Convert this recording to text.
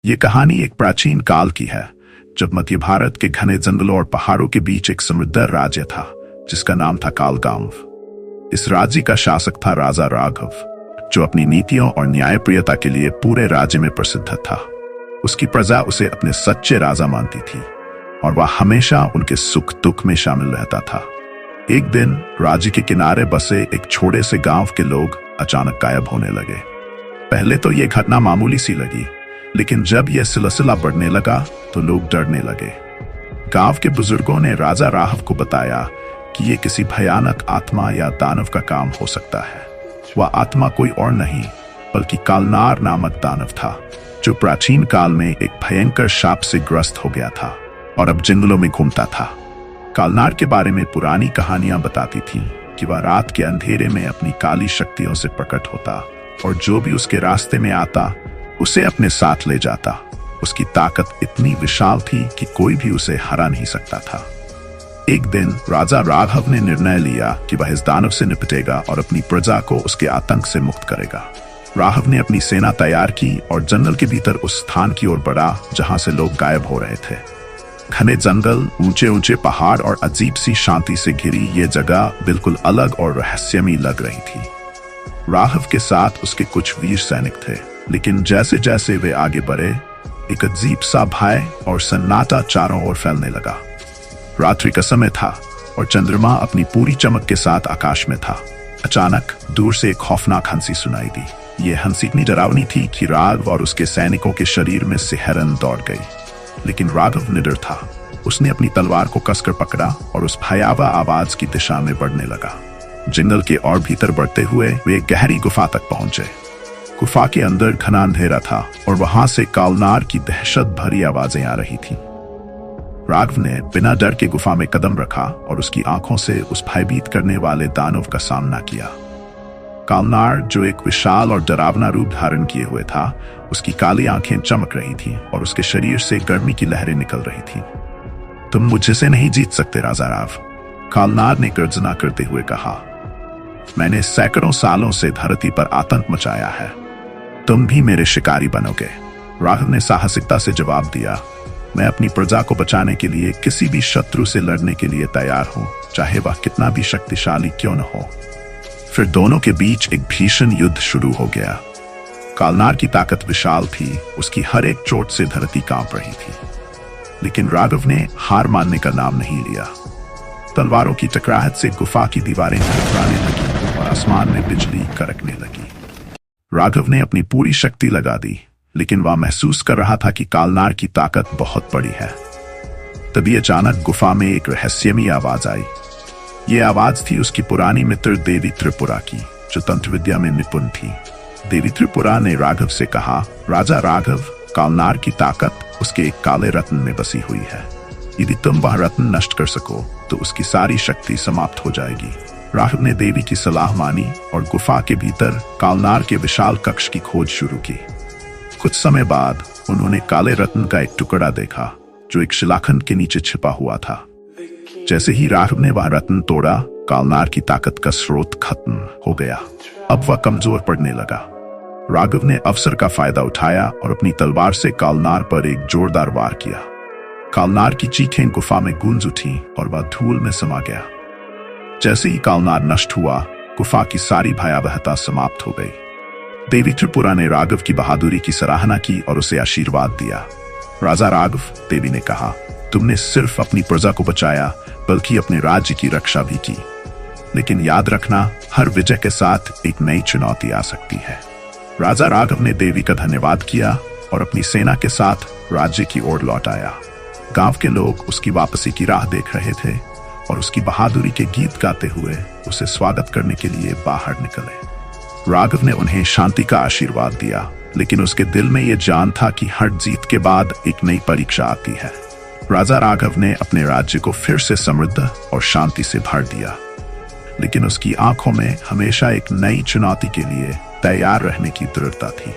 ये कहानी एक प्राचीन काल की है, जब मध्य भारत के घने जंगलों और पहाड़ों के बीच एक समृद्ध राज्य था जिसका नाम था कालगांव। इस राज्य का शासक था राजा राघव, जो अपनी नीतियों और न्यायप्रियता के लिए पूरे राज्य में प्रसिद्ध था। उसकी प्रजा उसे अपने सच्चे राजा मानती थी और वह हमेशा उनके सुख दुख में शामिल रहता था। एक दिन राज्य के किनारे बसे एक छोटे से गांव के लोग अचानक गायब होने लगे। पहले तो यह घटना मामूली सी लगी, लेकिन जब यह सिलसिला बढ़ने लगा तो लोग डरने लगे। गांव के बुजुर्गों ने राजा राघव को बताया कि यह किसी भयानक आत्मा या दानव का काम हो सकता है। वह आत्मा कोई और नहीं बल्कि कालनार नामक दानव था, जो प्राचीन काल में एक भयंकर शाप से ग्रस्त हो गया था और अब जंगलों में घूमता था। कालनार के बारे में पुरानी कहानियां बताती थीं कि वह रात के अंधेरे में अपनी काली शक्तियों से प्रकट होता और जो भी उसके रास्ते में आता उसे अपने साथ ले जाता। उसकी ताकत इतनी विशाल थी कि कोई भी उसे हरा नहीं सकता था। एक दिन राजा राघव ने निर्णय लिया कि वह इस दानव से निपटेगा और अपनी प्रजा को उसके आतंक से मुक्त करेगा। राघव ने अपनी सेना तैयार की और जंगल के भीतर उस स्थान की ओर बढ़ा जहां से लोग गायब हो रहे थे। घने जंगल, ऊंचे ऊंचे पहाड़ और अजीब सी शांति से घिरी ये जगह बिल्कुल अलग और रहस्यमयी लग रही थी। राघव के साथ उसके कुछ वीर सैनिक थे, लेकिन जैसे जैसे वे आगे बढ़े, एक अजीब सा भय और सन्नाटा चारों ओर फैलने लगा। रात्रि का समय था और चंद्रमा अपनी पूरी चमक के साथ आकाश में था। अचानक दूर से एक खौफनाक हंसी सुनाई दी। यह हंसी इतनी डरावनी थी कि राघव और उसके सैनिकों के शरीर में सिहरन दौड़ गई। लेकिन राघव निडर था। उसने अपनी तलवार को कसकर पकड़ा और उस भयावह आवाज की दिशा में बढ़ने लगा। जंगल के और भीतर बढ़ते हुए वे एक गहरी गुफा तक पहुंचे। गुफा के अंदर घना अंधेरा था और वहां से कालनार की दहशत भरी आवाजें आ रही थीं। राघव ने बिना डर के गुफा में कदम रखा और उसकी आंखों से उस भयभीत करने वाले दानव का सामना किया। कालनार, जो एक विशाल और डरावना रूप धारण किए हुए था, उसकी काली आंखें चमक रही थीं और उसके शरीर से गर्मी की लहरें निकल रही थीं। तुम मुझसे नहीं जीत सकते राजा राघव, कालनार ने गर्जना करते हुए कहा। मैंने सैकड़ों सालों से धरती पर आतंक मचाया है, तुम भी मेरे शिकारी बनोगे। राघव ने साहसिकता से जवाब दिया, मैं अपनी प्रजा को बचाने के लिए किसी भी शत्रु से लड़ने के लिए तैयार हूं, चाहे वह कितना भी शक्तिशाली क्यों न हो। फिर दोनों के बीच एक भीषण युद्ध शुरू हो गया। कालनार की ताकत विशाल थी, उसकी हर एक चोट से धरती कांप रही थी, लेकिन राघव ने हार मानने का नाम नहीं लिया। तलवारों की टकराहट से गुफा की दीवारें थरथराने लगी और आसमान में बिजली कड़कने लगी। राघव ने अपनी पूरी शक्ति लगा दी, लेकिन वह महसूस कर रहा था कि कालनार की ताकत बहुत बड़ी है। तभी अचानक गुफा में एक रहस्यमयी आवाज आई। ये आवाज थी उसकी पुरानी मित्र देवी त्रिपुरा की, जो तंत्र विद्या में निपुण थी। देवी त्रिपुरा ने राघव से कहा, राजा राघव, कालनार की ताकत उसके एक काले रत्न में बसी हुई है। यदि तुम वह रत्न नष्ट कर सको तो उसकी सारी शक्ति समाप्त हो जाएगी। राघव ने देवी की सलाह मानी और गुफा के भीतर कालनार के विशाल कक्ष की खोज शुरू की। कुछ समय बाद उन्होंने काले रत्न का एक टुकड़ा देखा, जो एक शिलाखंड के नीचे छिपा हुआ था। जैसे ही राघव ने वह रत्न तोड़ा, कालनार की ताकत का स्रोत खत्म हो गया। अब वह कमजोर पड़ने लगा। राघव ने अवसर का फायदा उठाया और अपनी तलवार से कालनार पर एक जोरदार वार किया। कालनार की चीखें गुफा में गूंज उठी और वह धूल में समा गया। जैसे ही कालनार नष्ट हुआ, गुफा की सारी भयावहता समाप्त हो गई। देवी त्रिपुरा ने राघव की बहादुरी की सराहना की और उसे आशीर्वाद दिया। राजा राघव, देवी ने कहा, तुमने सिर्फ अपनी प्रजा को बचाया बल्कि अपने राज्य की रक्षा भी की। लेकिन याद रखना, हर विजय के साथ एक नई चुनौती आ सकती है। राजा राघव ने देवी का धन्यवाद किया और अपनी सेना के साथ राज्य की ओर लौट आया। गांव के लोग उसकी वापसी की राह देख रहे थे और उसकी बहादुरी के गीत गाते हुए उसे स्वागत करने के लिए बाहर निकले। राघव ने उन्हें शांति का आशीर्वाद दिया, लेकिन उसके दिल में यह जान था कि हर जीत के बाद एक नई परीक्षा आती है। राजा राघव ने अपने राज्य को फिर से समृद्ध और शांति से भर दिया, लेकिन उसकी आंखों में हमेशा एक नई चुनौती के लिए तैयार रहने की दृढ़ता थी।